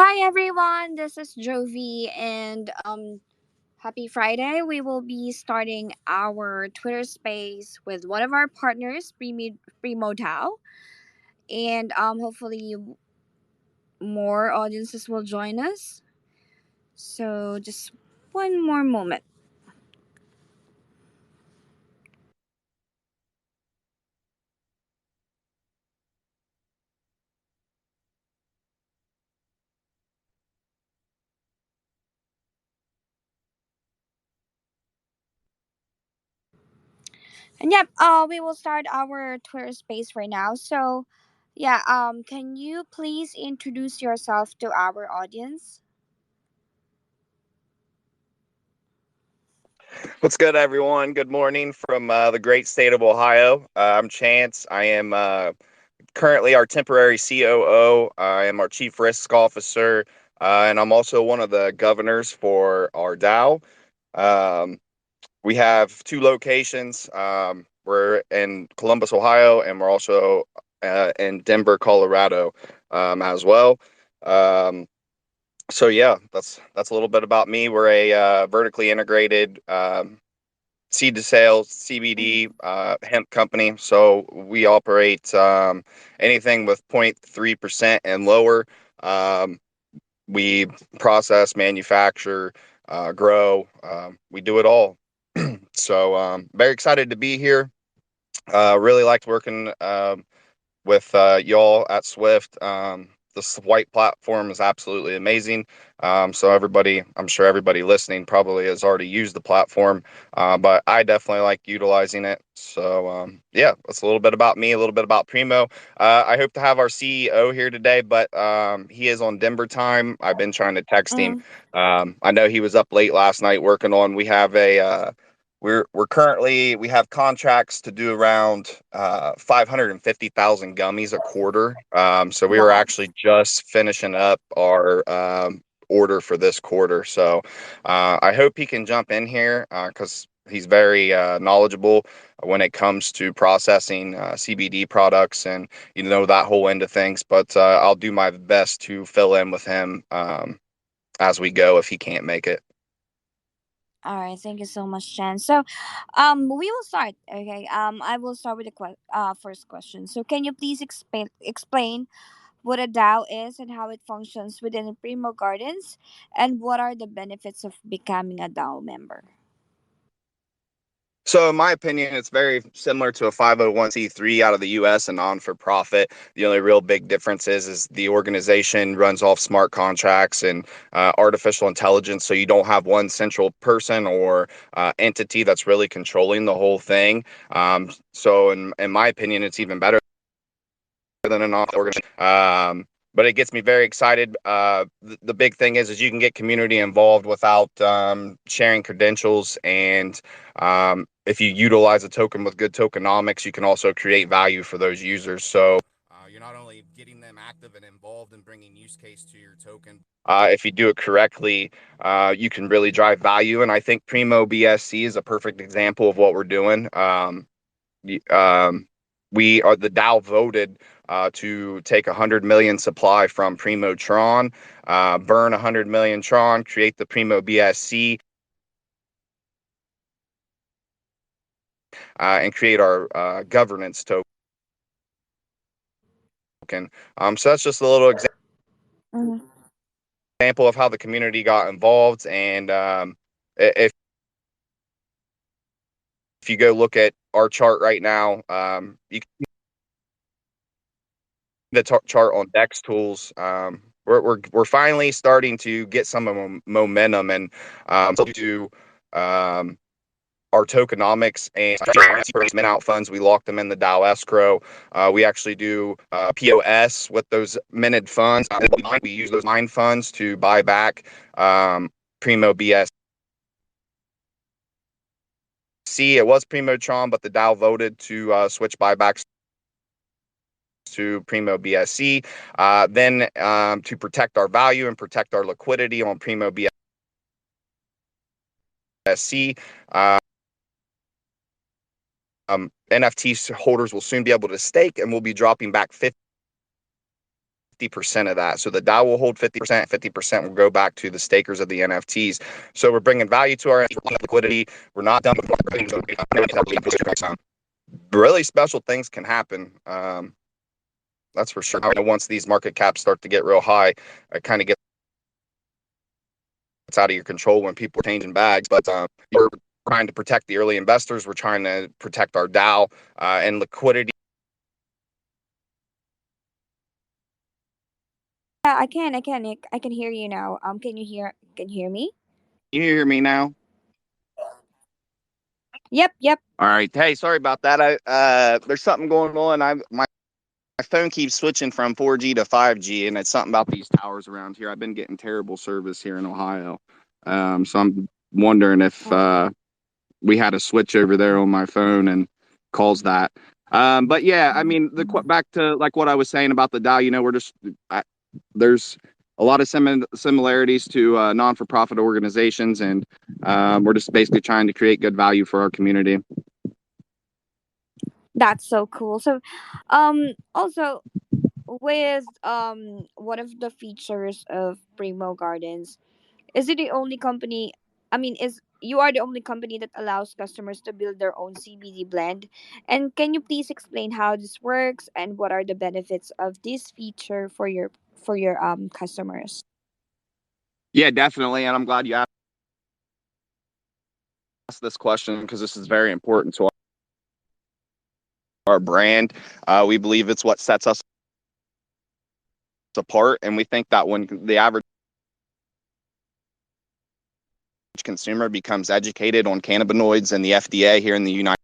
Hi everyone, this is Jovi and happy Friday. We will be starting our Twitter space with one of our partners, Primo DAO, and hopefully more audiences will join us. So just one more moment. And yep, we will start our Twitter space right now. So yeah, can you please introduce yourself to our audience? What's good, everyone? Good morning from the great state of Ohio. I'm Chance. I am currently our temporary COO. I am our chief risk officer, and I'm also one of the governors for our DAO. Um, we have two locations. We're in Columbus, Ohio, and we're also in Denver, Colorado, as well. Um, so yeah, that's a little bit about me. We're a vertically integrated seed to sales CBD hemp company. So we operate anything with 0.3% and lower. Um, we process, manufacture, grow. We do it all. So very excited to be here. Really liked working with y'all at Swift. This white platform is absolutely amazing. So everybody, I'm sure everybody listening probably has already used the platform, but I definitely like utilizing it. So yeah, that's a little bit about me, a little bit about Primo. I hope to have our CEO here today, but he is on Denver time. I've been trying to text him. Mm. I know he was up late last night working on. We have a we're currently we have contracts to do around 550,000 gummies a quarter. So we were Wow. actually just finishing up our order for this quarter. So I hope he can jump in here because he's very knowledgeable when it comes to processing CBD products and that whole end of things. But I'll do my best to fill in with him as we go if he can't make it. All right, thank you so much, Chen. So, we will start. Okay, I will start with the first question. So, can you please explain what a DAO is and how it functions within the Primo Gardens, and what are the benefits of becoming a DAO member? So, in my opinion, it's very similar to a 501(c)(3) out of the U.S., a non-for-profit. The only real big difference is the organization runs off smart contracts and artificial intelligence. So you don't have one central person or entity that's really controlling the whole thing. So, in my opinion, it's even better than a non-organization. But it gets me very excited. The big thing is you can get community involved without sharing credentials, and if you utilize a token with good tokenomics, you can also create value for those users. So you're not only getting them active and involved in bringing use case to your token. If you do it correctly, you can really drive value. And I think Primo BSC is a perfect example of what we're doing. We are the DAO voted to take 100 million supply from Primo Tron, burn 100 million Tron, create the Primo BSC, and create our governance token. So that's just a little Mm-hmm. example of how the community got involved. And if you go look at our chart right now, you can see the chart on Dex Tools. We're finally starting to get some momentum and to our tokenomics and mint out funds. We lock them in the DAO escrow. We actually do POS with those minted funds. We use those mine funds to buy back Primo BSC. It was Primo Tron, but the DAO voted to switch buybacks to Primo BSC. Then to protect our value and protect our liquidity on Primo BSC. NFT holders will soon be able to stake, and we'll be dropping back 50% of that. So the DAO will hold 50%, 50% will go back to the stakers of the NFTs. So we're bringing value to our liquidity. We're not done with really special things can happen. That's for sure. Once these market caps start to get real high, it kind of gets out of your control when people are changing bags. But we're trying to protect the early investors. We're trying to protect our DAO and liquidity. Yeah, I can hear you now. Can you hear me? Can you hear me now? Yep, yep. All right. Hey, sorry about that. There's something going on. My phone keeps switching from 4G to 5G, and it's something about these towers around here. I've been getting terrible service here in Ohio. So I'm wondering if we had a switch over there on my phone and caused that. But yeah, I mean, back to like what I was saying about the DAO. We're just there's a lot of similarities to non-for-profit organizations, and we're just basically trying to create good value for our community. That's so cool. So, also with one of the features of Primo Gardens, is it the only company? I mean, is you are the only company that allows customers to build their own CBD blend? And can you please explain how this works and what are the benefits of this feature for your customers? Yeah, definitely, and I'm glad you asked this question because this is very important to our brand. We believe it's what sets us apart, and we think that when the average consumer becomes educated on cannabinoids, and the FDA here in the United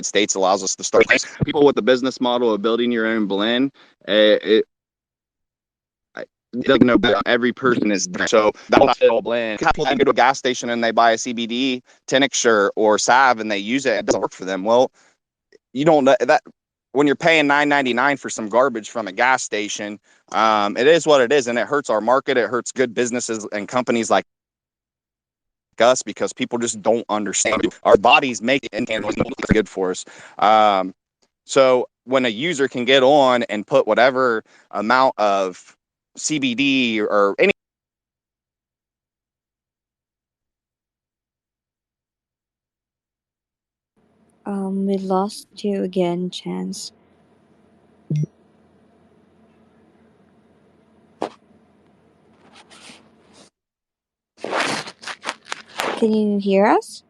States allows us to start people with the business model of building your own blend. It doesn't know, but every person is different. So that whole blend, people go to a gas station and they buy a CBD tincture or salve and they use it. It doesn't work for them. Well, you don't know that when you're paying $9.99 for some garbage from a gas station, it is what it is, and it hurts our market. It hurts good businesses and companies like us because people just don't understand. Our bodies make it, and it's good for us. So when a user can get on and put whatever amount of CBD or any We lost you again, Chance. Can you hear us?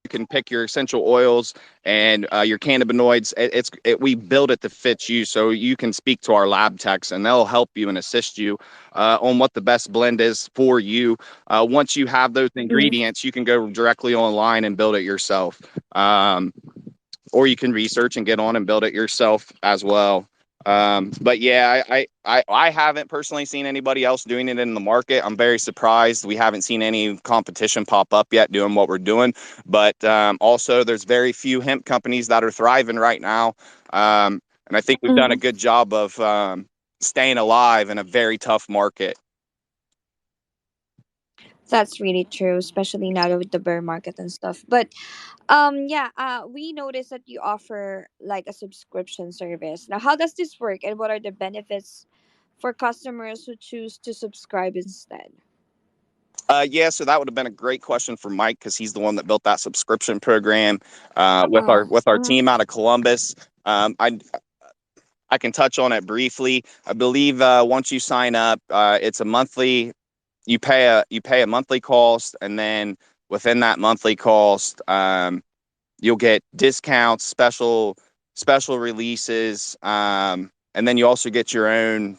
you can pick your essential oils and your cannabinoids. We build it to fit you, so you can speak to our lab techs and they'll help you and assist you on what the best blend is for you. Once you have those ingredients, you can go directly online and build it yourself, or you can research and get on and build it yourself as well. But yeah, I haven't personally seen anybody else doing it in the market. I'm very surprised. We haven't seen any competition pop up yet doing what we're doing. But also, there's very few hemp companies that are thriving right now. And I think we've done a good job of staying alive in a very tough market. That's really true, especially now with the bear market and stuff. But yeah, we noticed that you offer like a subscription service. Now, how does this work, and what are the benefits for customers who choose to subscribe instead? Yeah, so that would have been a great question for Mike because he's the one that built that subscription program with our team out of Columbus. I can touch on it briefly. I believe once you sign up, it's a monthly. You pay a monthly cost, and then within that monthly cost, you'll get discounts, special releases, and then you also get your own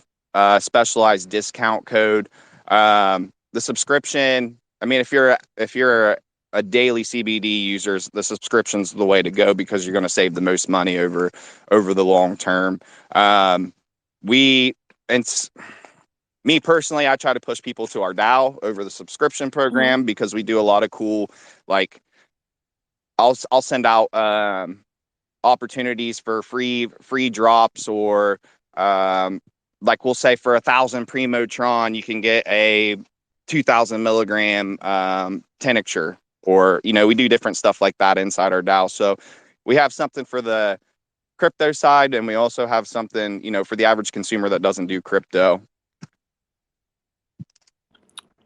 specialized discount code. The subscription. I mean, if you're a daily CBD user, the subscription's the way to go because you're going to save the most money over the long term. We and Me personally, I try to push people to our DAO over the subscription program because we do a lot of cool, like I'll send out opportunities for free drops, or like we'll say for 1,000 Primo Tron, you can get a 2,000 milligram tincture, or, we do different stuff like that inside our DAO. So we have something for the crypto side, and we also have something, for the average consumer that doesn't do crypto.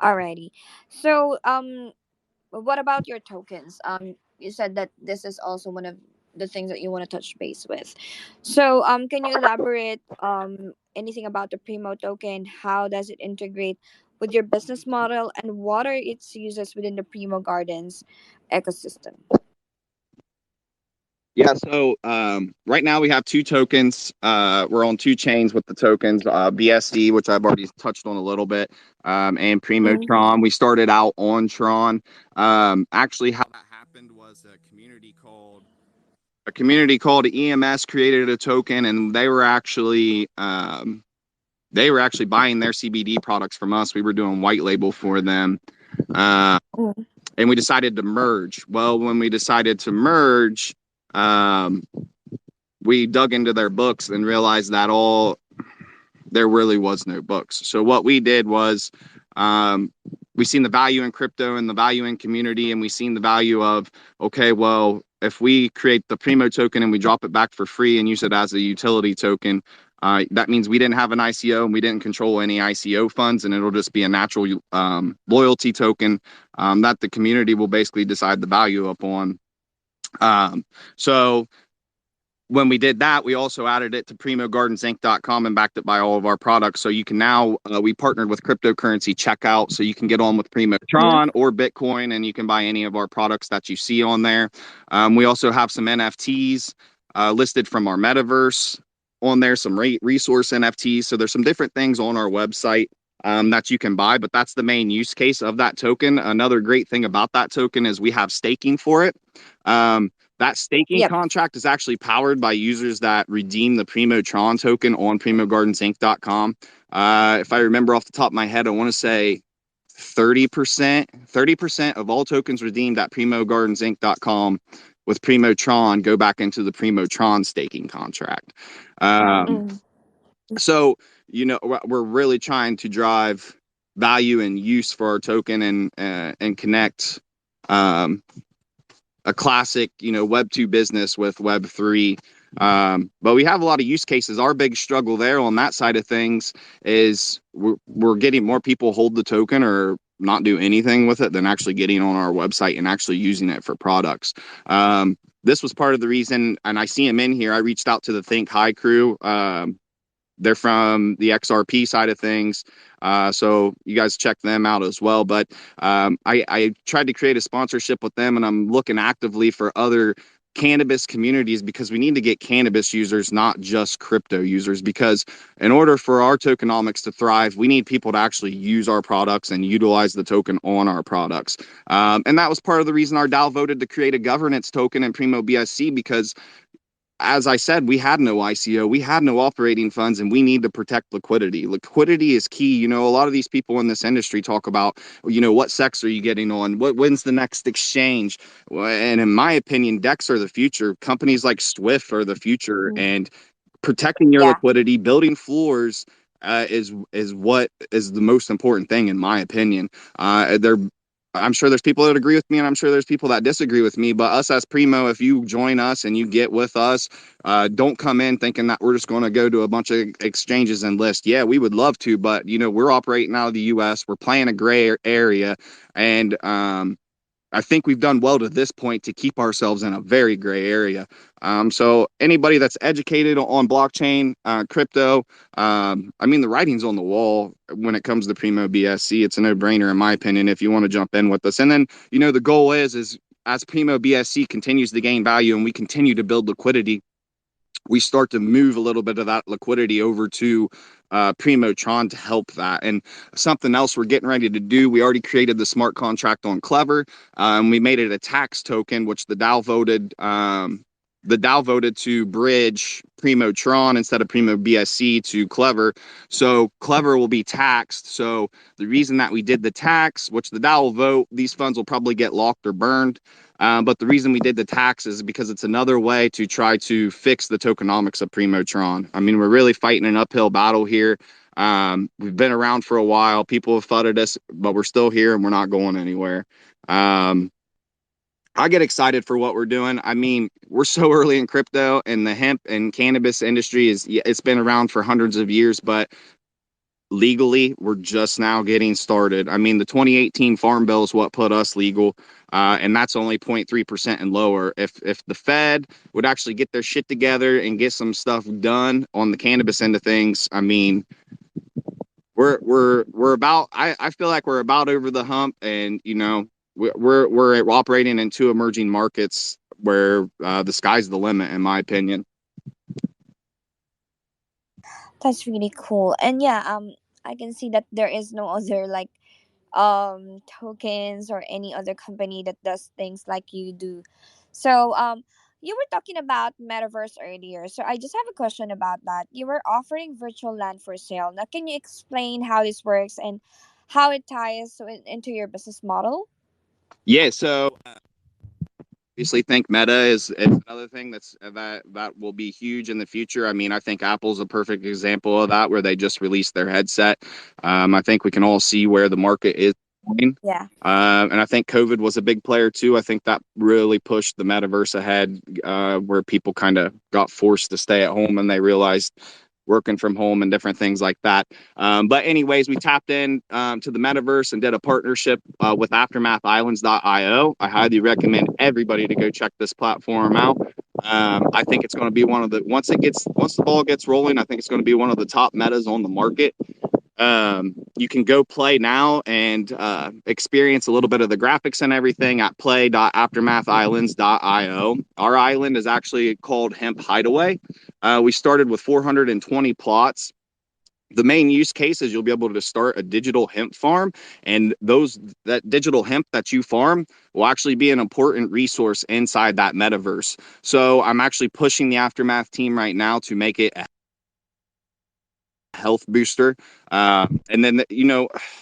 Alrighty. So, what about your tokens? You said that this is also one of the things that you want to touch base with. So, can you elaborate anything about the Primo token? How does it integrate with your business model, and what are its uses within the Primo Gardens ecosystem? Yeah, so right now we have two tokens. We're on two chains with the tokens, BSD, which I've already touched on a little bit, and Primo Mm-hmm. Tron. We started out on Tron. Actually, how that happened was a community called EMS created a token, and they were actually buying their CBD products from us. We were doing white label for them. And we decided to merge. Well, when we decided to merge, we dug into their books and realized that there really was no books. So what we did was we seen the value in crypto and the value in community, and we seen the value of, okay, well, if we create the Primo token and we drop it back for free and use it as a utility token, that means we didn't have an ICO and we didn't control any ICO funds, and it'll just be a natural loyalty token that the community will basically decide the value upon. So when we did that, we also added it to primogardensInc.com and backed it by all of our products. So you can now, we partnered with cryptocurrency checkout, so you can get on with Primotron or Bitcoin, and you can buy any of our products that you see on there. We also have some NFTs listed from our metaverse on there, some resource NFTs. So there's some different things on our website that you can buy, but that's the main use case of that token. Another great thing about that token is we have staking for it. That staking Yep. contract is actually powered by users that redeem the Primotron token on primogardensInc.com. If I remember off the top of my head, I want to say 30% of all tokens redeemed at primogardensInc.com with Primotron go back into the Primotron staking contract. So, we're really trying to drive value and use for our token and connect a classic, Web 2 business with Web 3. But we have a lot of use cases. Our big struggle there on that side of things is we're getting more people hold the token or not do anything with it than actually getting on our website and actually using it for products. This was part of the reason, and I see him in here. I reached out to the Think High crew. They're from the XRP side of things. So you guys check them out as well. But I tried to create a sponsorship with them, and I'm looking actively for other cannabis communities because we need to get cannabis users, not just crypto users, because in order for our tokenomics to thrive, we need people to actually use our products and utilize the token on our products. And that was part of the reason our DAO voted to create a governance token in Primo BSC, because as I said, we had no ICO, we had no operating funds, and we need to protect liquidity. Liquidity is key. A lot of these people in this industry talk about, what sex are you getting on? When's the next exchange? And in my opinion, DEX are the future. Companies like SWFT are the future, and protecting your Yeah. liquidity, building floors is what is the most important thing, in my opinion. I'm sure there's people that agree with me, and I'm sure there's people that disagree with me. But us as Primo, if you join us and you get with us, don't come in thinking that we're just going to go to a bunch of exchanges and list. Yeah, we would love to, but we're operating out of the U.S. We're playing a gray area, and I think we've done well to this point to keep ourselves in a very gray area. So anybody that's educated on blockchain, crypto, the writing's on the wall when it comes to Primo BSC. It's a no-brainer in my opinion if you want to jump in with us. And then, the goal is as Primo BSC continues to gain value and we continue to build liquidity, we start to move a little bit of that liquidity over to Primotron to help that. And something else we're getting ready to do, we already created the smart contract on Clever, and we made it a tax token, which the DAO voted to bridge Primotron instead of Primo BSC to Clever. So Clever will be taxed. So the reason that we did the tax, which the DAO will vote, these funds will probably get locked or burned. But the reason we did the tax is because it's another way to try to fix the tokenomics of Primotron. We're really fighting an uphill battle here. We've been around for a while. People have fudded us, but we're still here and we're not going anywhere. I get excited for what we're doing. I mean, we're so early in crypto, and the hemp and cannabis industry it's been around for hundreds of years, but legally we're just now getting started. I mean, the 2018 farm bill is what put us legal, and that's only 0.3% and lower. If the Fed would actually get their shit together and get some stuff done on the cannabis end of things, I mean, we're about, I feel like we're about over the hump. And we're operating in two emerging markets where the sky's the limit, in my opinion. That's really cool. And yeah, I can see that there is no other like tokens or any other company that does things like you do. So you were talking about metaverse earlier. So I just have a question about that. You were offering virtual land for sale. Now can you explain how this works and how it ties into your business model? Yeah, so obviously think Meta is another thing that will be huge in the future. I mean, I think Apple's a perfect example of that, where they just released their headset. I think we can all see where the market is going. Yeah. And I think COVID was a big player too. I think that really pushed the metaverse ahead, where people kind of got forced to stay at home and they realized working from home and different things like that. But anyways, we tapped in to the metaverse and did a partnership with AftermathIslands.io. I highly recommend everybody to go check this platform out. I think it's going to be one of the once the ball gets rolling, I think it's going to be one of the top metas on the market. You can go play now and experience a little bit of the graphics and everything at play.aftermathislands.io. Our island is actually called Hemp Hideaway. We started with 420 plots. The main use case is you'll be able to start a digital hemp farm, and that digital hemp that you farm will actually be an important resource inside that metaverse. So I'm actually pushing the Aftermath team right now to make it a health booster. And then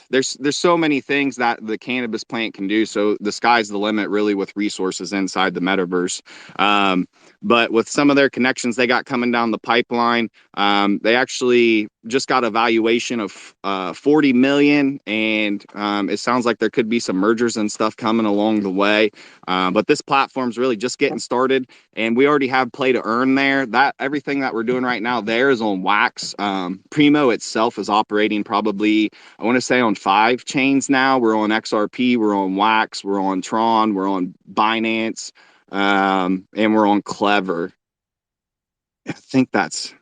there's so many things that the cannabis plant can do, so the sky's the limit really with resources inside the metaverse. But with some of their connections they got coming down the pipeline, they actually just got a valuation of 40 million, and it sounds like there could be some mergers and stuff coming along the way. But this platform's really just getting started, and we already have play to earn there. That everything that we're doing right now there is on Wax. Primo itself is operating probably, I want to say, on 5 chains now. We're on XRP, we're on Wax, we're on Tron, we're on Binance, and we're on Clever. I think that's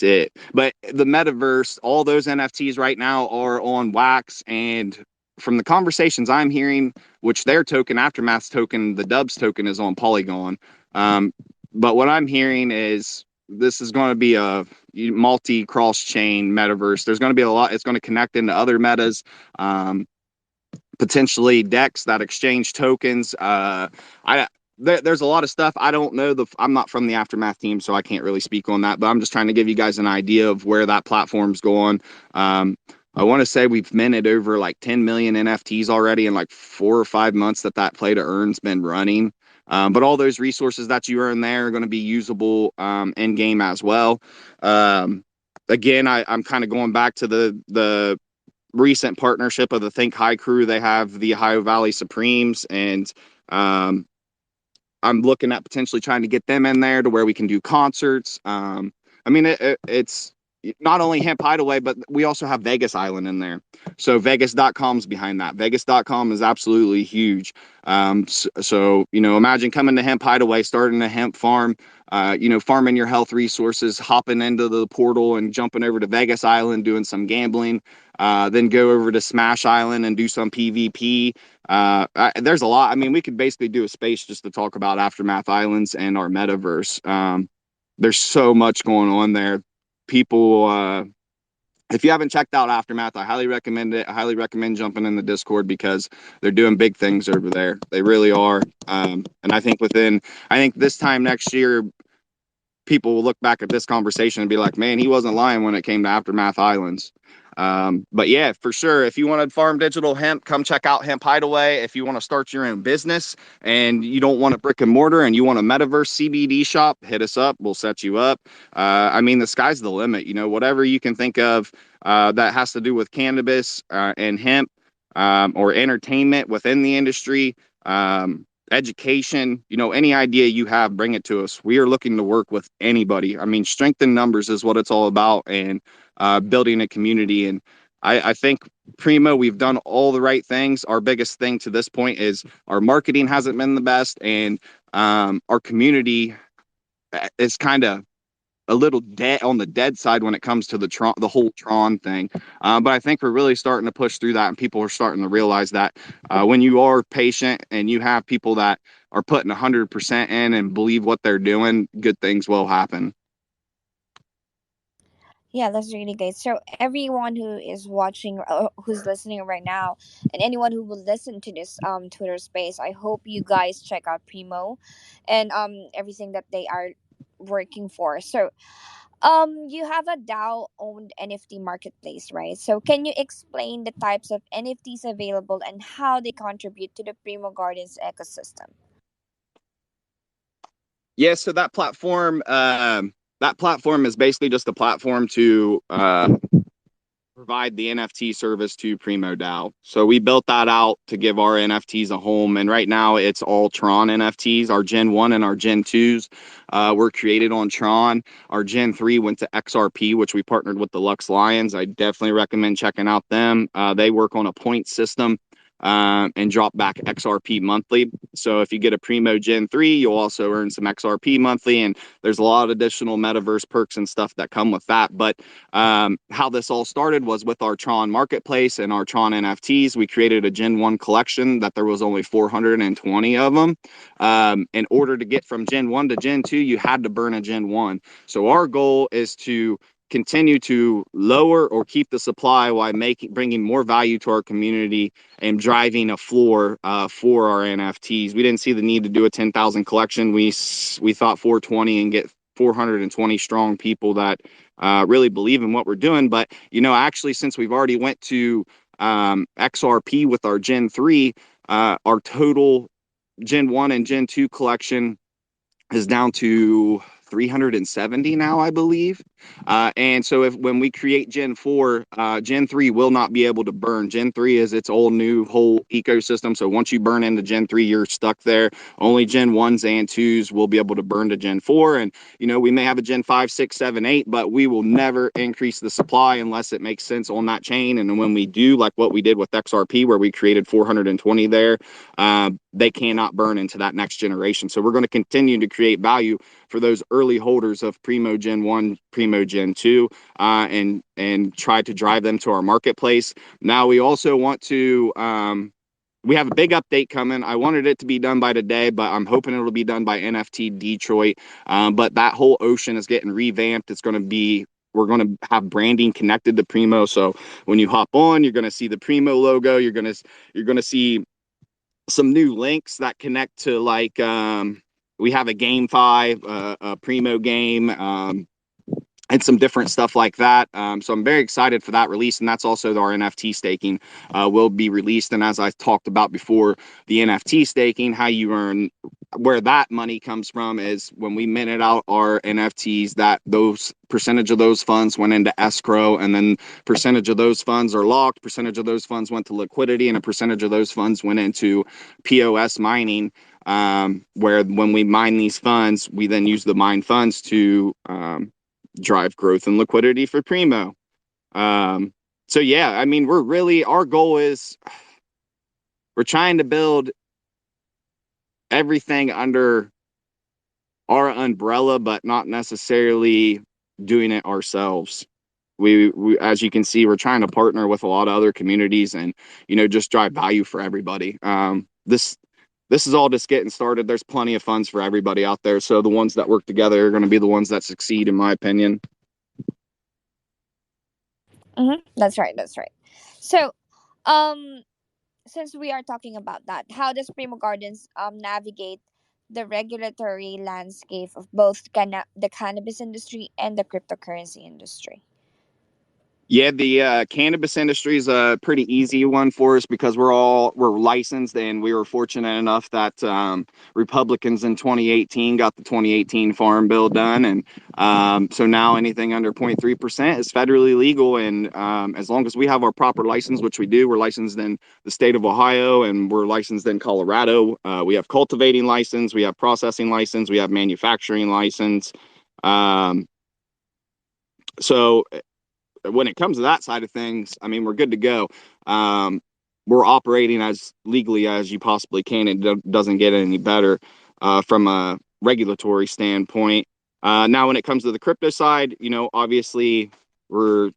it. But the metaverse, all those NFTs right now are on Wax, and from the conversations I'm hearing, which their token, Aftermath's token, the Dubs token, is on Polygon. But what I'm hearing is this is going to be a multi cross chain metaverse. There's going to be a lot. It's going to connect into other metas. Potentially decks that exchange tokens. There's a lot of stuff. I don't know I'm not from the Aftermath team, so I can't really speak on that, but I'm just trying to give you guys an idea of where that platform's going. I want to say we've minted over like 10 million NFTs already in like 4 or 5 months that play to earn's been running. But all those resources that you earn there are going to be usable in game as well. Again, I'm kind of going back to the recent partnership of the Think High crew. They have the Ohio Valley Supremes, and I'm looking at potentially trying to get them in there to where we can do concerts. I mean, it's not only Hemp Hideaway, but we also have Vegas Island in there. So Vegas.com's behind that. Vegas.com is absolutely huge. So imagine coming to Hemp Hideaway, starting a hemp farm, farming your health resources, hopping into the portal and jumping over to Vegas Island, doing some gambling, then go over to Smash Island and do some PvP. There's a lot. I mean, we could basically do a space just to talk about Aftermath Islands and our metaverse. There's so much going on there. People, if you haven't checked out Aftermath, I highly recommend it. I highly recommend jumping in the Discord because they're doing big things over there. They really are. And I think this time next year, people will look back at this conversation and be like, man, he wasn't lying when it came to Aftermath Islands. But yeah, for sure, if you want to farm digital hemp, come check out Hemp Hideaway. If you want to start your own business and you don't want a brick and mortar and you want a metaverse CBD shop, hit us up. We'll set you up. I mean, the sky's the limit. Whatever you can think of that has to do with cannabis and hemp, or entertainment within the industry. education, any idea you have, bring it to us. We are looking to work with anybody. I mean, strength in numbers is what it's all about, and building a community. And I think Primo, we've done all the right things. Our biggest thing to this point is our marketing hasn't been the best, and our community is kind of a little dead on the dead side when it comes to the whole Tron thing. But I think we're really starting to push through that, and people are starting to realize that when you are patient and you have people that are putting 100% in and believe what they're doing, good things will happen. Yeah, that's really great. So everyone who is watching, who's listening right now, and anyone who will listen to this Twitter space, I hope you guys check out Primo, and everything that they are working for. So you have a DAO owned NFT marketplace, right? So can you explain the types of NFTs available and how they contribute to the Primo Gardens ecosystem? Yeah, so that platform is basically just a platform to provide the NFT service to Primo DAO. So we built that out to give our NFTs a home. And right now it's all Tron NFTs. Our Gen 1 and our Gen 2s were created on Tron. Our Gen 3 went to XRP, which we partnered with the Lux Lions. I definitely recommend checking out them. They work on a point system. And drop back XRP monthly. So if you get a Primo Gen 3, you'll also earn some XRP monthly. And there's a lot of additional metaverse perks and stuff that come with that. But how this all started was with our Tron marketplace and our Tron NFTs. We created a Gen 1 collection that there was only 420 of them. In order to get from Gen 1 to Gen 2, you had to burn a Gen 1. So our goal is to continue to lower or keep the supply while bringing more value to our community and driving a floor for our NFTs. We didn't see the need to do a 10,000 collection. We thought 420 and get 420 strong people that really believe in what we're doing. But actually, since we've already went to XRP with our Gen 3, our total Gen 1 and Gen 2 collection is down to 370 now, I believe. And so when we create Gen 4, Gen 3 will not be able to burn. Gen 3 is its old new whole ecosystem. So once you burn into Gen 3, you're stuck there. Only Gen 1s and 2s will be able to burn to Gen 4. And, we may have a Gen 5, 6, 7, 8, but we will never increase the supply unless it makes sense on that chain. And when we do, like what we did with XRP, where we created 420 there, they cannot burn into that next generation. So we're going to continue to create value for those early holders of Primo Gen 1, Primo Gen 2, and try to drive them to our marketplace. Now we also want to we have a big update coming. I wanted it to be done by today, but I'm hoping it'll be done by NFT Detroit. But that whole ocean is getting revamped. We're going to have branding connected to Primo. So when you hop on, you're going to see the Primo logo. You're going to see some new links that connect to we have a GameFi, a Primo game, and some different stuff like that. So I'm very excited for that release, and that's also our NFT staking will be released. And as I talked about before, the NFT staking, how you earn, where that money comes from is when we minted out our NFTs, that those percentage of those funds went into escrow, and then percentage of those funds are locked, percentage of those funds went to liquidity, and a percentage of those funds went into POS mining. Where when we mine these funds, we then use the mined funds to drive growth and liquidity for Primo. So yeah, I mean, our goal is we're trying to build everything under our umbrella, but not necessarily doing it ourselves. We as you can see, we're trying to partner with a lot of other communities and just drive value for everybody. This is all just getting started. There's plenty of funds for everybody out there. So the ones that work together are going to be the ones that succeed, in my opinion. Mm-hmm. That's right. That's right. So, um, since we are talking about that, how does Primo Gardens navigate the regulatory landscape of both the cannabis industry and the cryptocurrency industry? Yeah, the cannabis industry is a pretty easy one for us because we're licensed, and we were fortunate enough that Republicans in 2018 got the 2018 Farm Bill done, and so now anything under 0.3% is federally legal, and as long as we have our proper license, which we do, we're licensed in the state of Ohio, and we're licensed in Colorado. We have cultivating license, we have processing license, we have manufacturing license. Um, so when it comes to that side of things, I mean, we're good to go. We're operating as legally as you possibly can. It doesn't get any better from a regulatory standpoint. Now, when it comes to the crypto side, obviously we're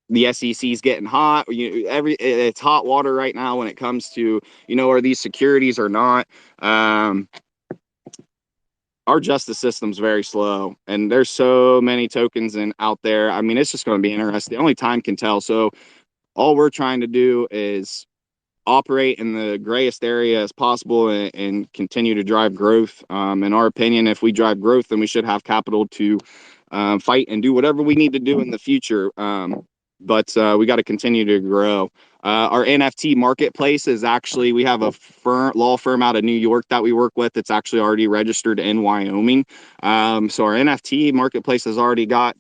the SEC is getting hot. It's hot water right now when it comes to are these securities or not. Our justice system's very slow, and there's so many tokens out there. I mean, it's just going to be interesting. Only time can tell. So all we're trying to do is operate in the grayest area as possible, and continue to drive growth. In our opinion, if we drive growth, then we should have capital to fight and do whatever we need to do in the future. But we got to continue to grow. Our NFT marketplace is actually, we have a law firm out of New York that we work with. It's actually already registered in Wyoming. So our NFT marketplace has already got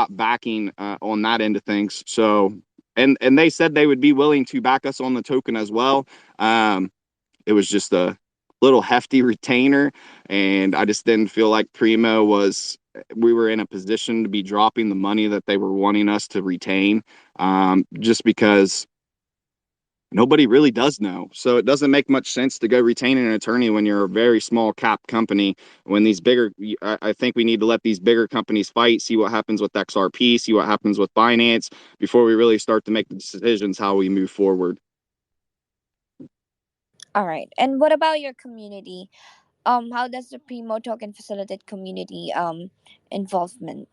backing on that end of things. So, and they said they would be willing to back us on the token as well. It was just a little hefty retainer, and I just didn't feel like we were in a position to be dropping the money that they were wanting us to retain, just because nobody really does know. So it doesn't make much sense to go retain an attorney when you're a very small cap company. When these bigger, I think we need to let these bigger companies fight, see what happens with XRP, see what happens with Binance before we really start to make the decisions how we move forward. All right. And what about your community? How does the Primo token facilitate community involvement?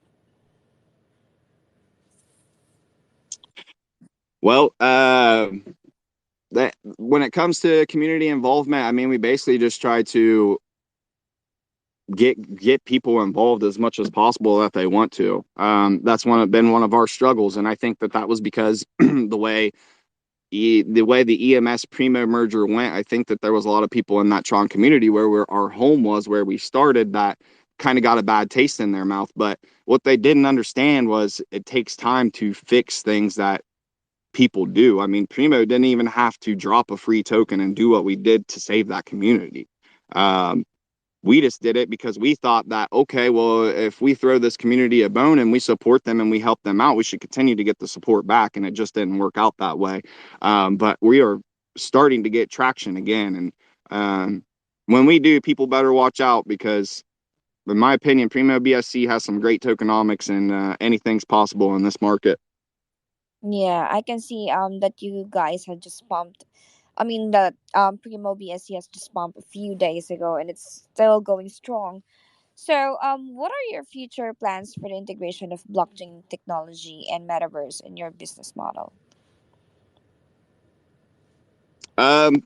Well, that when it comes to community involvement, I mean, we basically just try to get people involved as much as possible that they want to. That's been one of our struggles, and I think that was because the EMS Primo merger went. I think that there was a lot of people in that Tron community where our home was, where we started, that kind of got a bad taste in their mouth. But what they didn't understand was it takes time to fix things that people do. I mean, Primo didn't even have to drop a free token and do what we did to save that community. Um, we just did it because we thought that, okay, well, if we throw this community a bone and we support them and we help them out, we should continue to get the support back. And it just didn't work out that way. But we are starting to get traction again. And when we do, people better watch out, because in my opinion, Primo BSC has some great tokenomics, and anything's possible in this market. Yeah, I can see that you guys had just pumped. I mean that Primo BSC has just pumped a few days ago, and it's still going strong. So what are your future plans for the integration of blockchain technology and metaverse in your business model?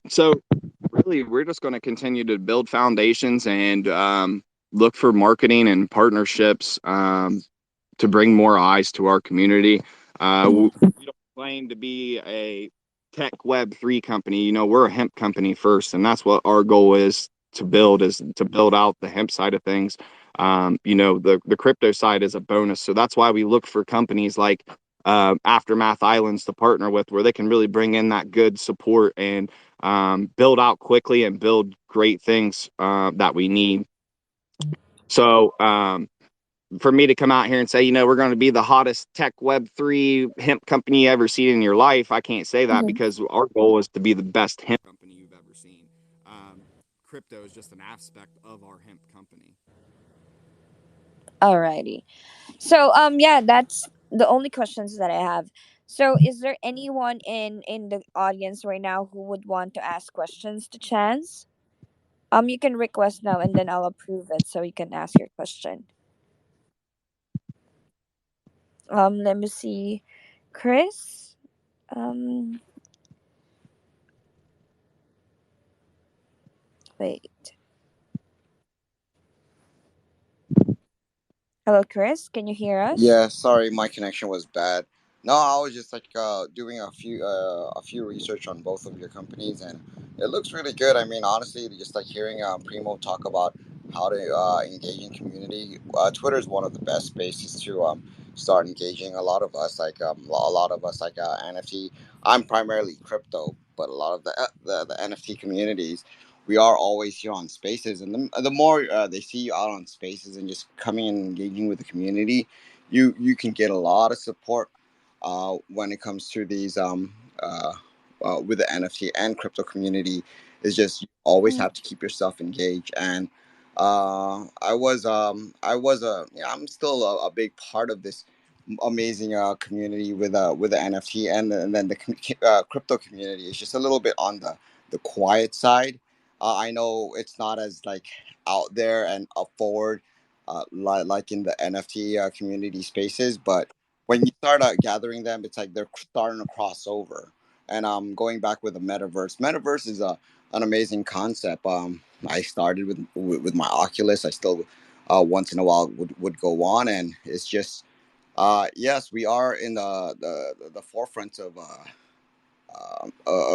So really, we're just going to continue to build foundations, and look for marketing and partnerships, to bring more eyes to our community. We don't claim to be a tech Web3 company. We're a hemp company first, and that's what our goal is to build out the hemp side of things. The crypto side is a bonus. So that's why we look for companies like Aftermath Islands to partner with, where they can really bring in that good support and build out quickly and build great things that we need. So for me to come out here and say, we're going to be the hottest tech Web3 hemp company you ever seen in your life, I can't say that, Mhm. because our goal is to be the best hemp company you've ever seen. Crypto is just an aspect of our hemp company. Alrighty. So yeah, that's the only questions that I have. So is there anyone in the audience right now who would want to ask questions to Chance? You can request now and then I'll approve it so you can ask your question. Let me see. Chris? Um Wait. Hello, Chris. Can you hear us? Yeah, sorry, my connection was bad. No, I was just like doing a few research on both of your companies, and it looks really good. I mean, honestly, just like hearing Primo talk about how to engage in community, Twitter is one of the best spaces to start engaging. A lot of us like NFT. I'm primarily crypto, but a lot of the NFT communities. We are always here on spaces, and the more they see you out on spaces and just coming and engaging with the community, you can get a lot of support when it comes to these with the NFT and crypto community. Is just you always Mm-hmm. have to keep yourself engaged. And I was a yeah, I'm still a big part of this amazing community with the NFT, and then the crypto community is just a little bit on the quiet side. I know it's not as like out there and up forward like in the NFT community spaces. But when you start gathering them, it's like they're starting to cross over. And going back with the metaverse, metaverse is an amazing concept. I started with my Oculus. I still once in a while would go on, and it's just yes, we are in the forefront of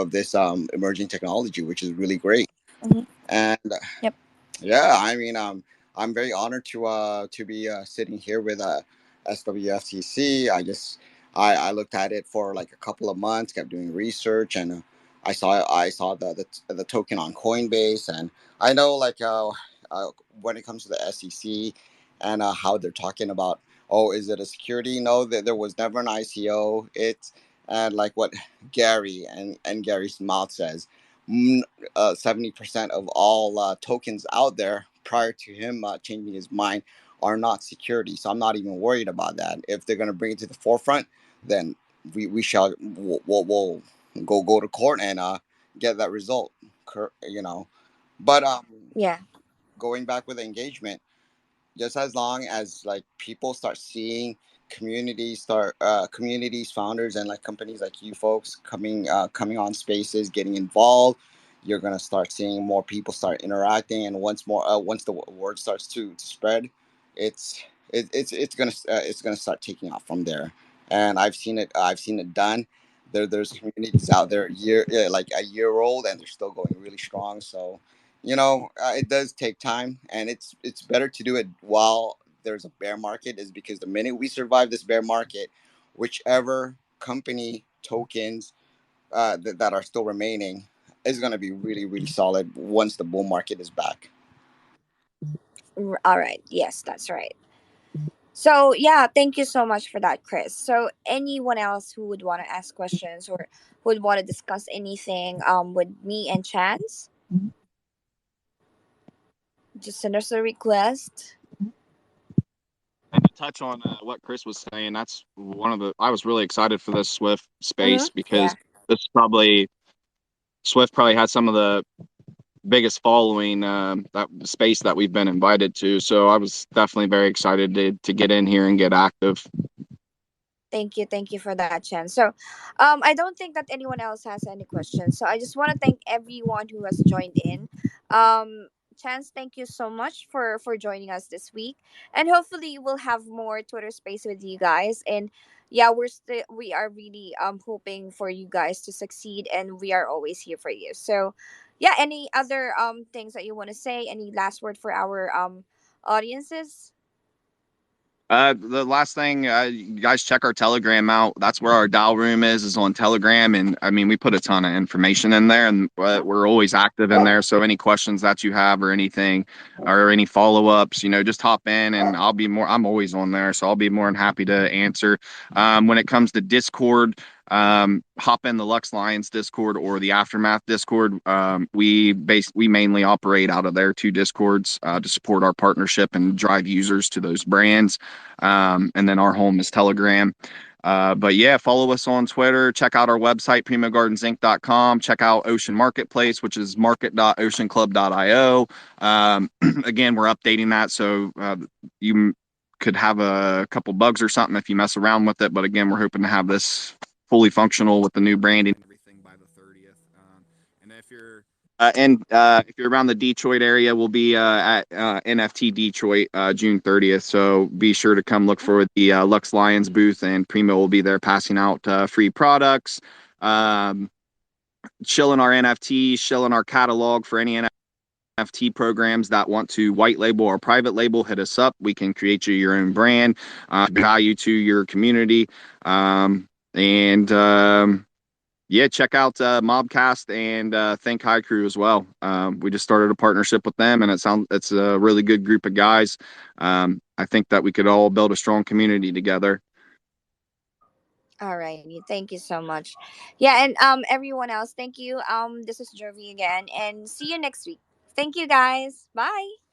this emerging technology, which is really great. Mm-hmm. And Yep. yeah, I mean, I'm very honored to be sitting here with SWFTC. I looked at it for like a couple of months, kept doing research, and I saw the token on Coinbase, and I know when it comes to the SEC and how they're talking about, oh, is it a security? No, there was never an ICO. It's and like what Gary and Gary's mouth says. 70% of all tokens out there prior to him changing his mind are not security. So I'm not even worried about that. If they're going to bring it to the forefront, then we shall we'll go to court and get that result. You know, but Yeah. going back with engagement, just as long as like people start seeing communities, founders, and like companies like you folks coming on spaces, getting involved, you're gonna start seeing more people start interacting. And once the word starts to spread, it's gonna start taking off from there. And I've seen it done. There's communities out there like a year old, and they're still going really strong. So it does take time, and it's better to do it while there's a bear market, is because the minute we survive this bear market, whichever company tokens that are still remaining is going to be really really solid once the bull market is back. All right. Yes, that's right. So yeah, thank you so much for that, Chris. So anyone else who would want to ask questions or who would want to discuss anything with me and Chance, just send us a request. And to touch on what Chris was saying, that's one of the. I was really excited for this Swift Mm-hmm. space because Yeah. this is probably Swift probably has some of the biggest following that space that we've been invited to. So I was definitely very excited to get in here and get active. Thank you for that, Chance. So, I don't think that anyone else has any questions. So I just want to thank everyone who has joined in. Chance, thank you so much for joining us this week, and hopefully we'll have more Twitter space with you guys. And yeah, we are really hoping for you guys to succeed, and we are always here for you. So, yeah, any other things that you want to say? Any last word for our audiences? The last thing, you guys check our Telegram out. That's where our dial room is on Telegram, and I mean we put a ton of information in there, and we're always active in there. So any questions that you have or anything, or any follow ups, just hop in, and I'll be more. I'm always on there, so I'll be more than happy to answer. When it comes to Discord, hop in the Lux Lions Discord or the Aftermath Discord. We mainly operate out of there two Discords to support our partnership and drive users to those brands. And then our home is Telegram. But yeah, follow us on Twitter. Check out our website, primogardensinc.com. Check out Ocean Marketplace, which is market.oceanclub.io. Again, we're updating that. So you could have a couple bugs or something if you mess around with it. But again, we're hoping to have this fully functional with the new branding and everything by the 30th. And if you're And if you're around the Detroit area, we'll be at NFT Detroit June 30th. So be sure to come look for the Lux Lions booth, and Primo will be there passing out free products, shilling our NFTs, shilling our catalog for any NFT programs that want to white label or private label. Hit us up. We can create you your own brand, value to your community, and yeah, check out Mobcast and Think High Crew as well. We just started a partnership with them, and it's a really good group of guys. I think that we could all build a strong community together. All right. Thank you so much. Yeah, and everyone else, thank you. This is Jovi again, and see you next week. Thank you, guys. Bye.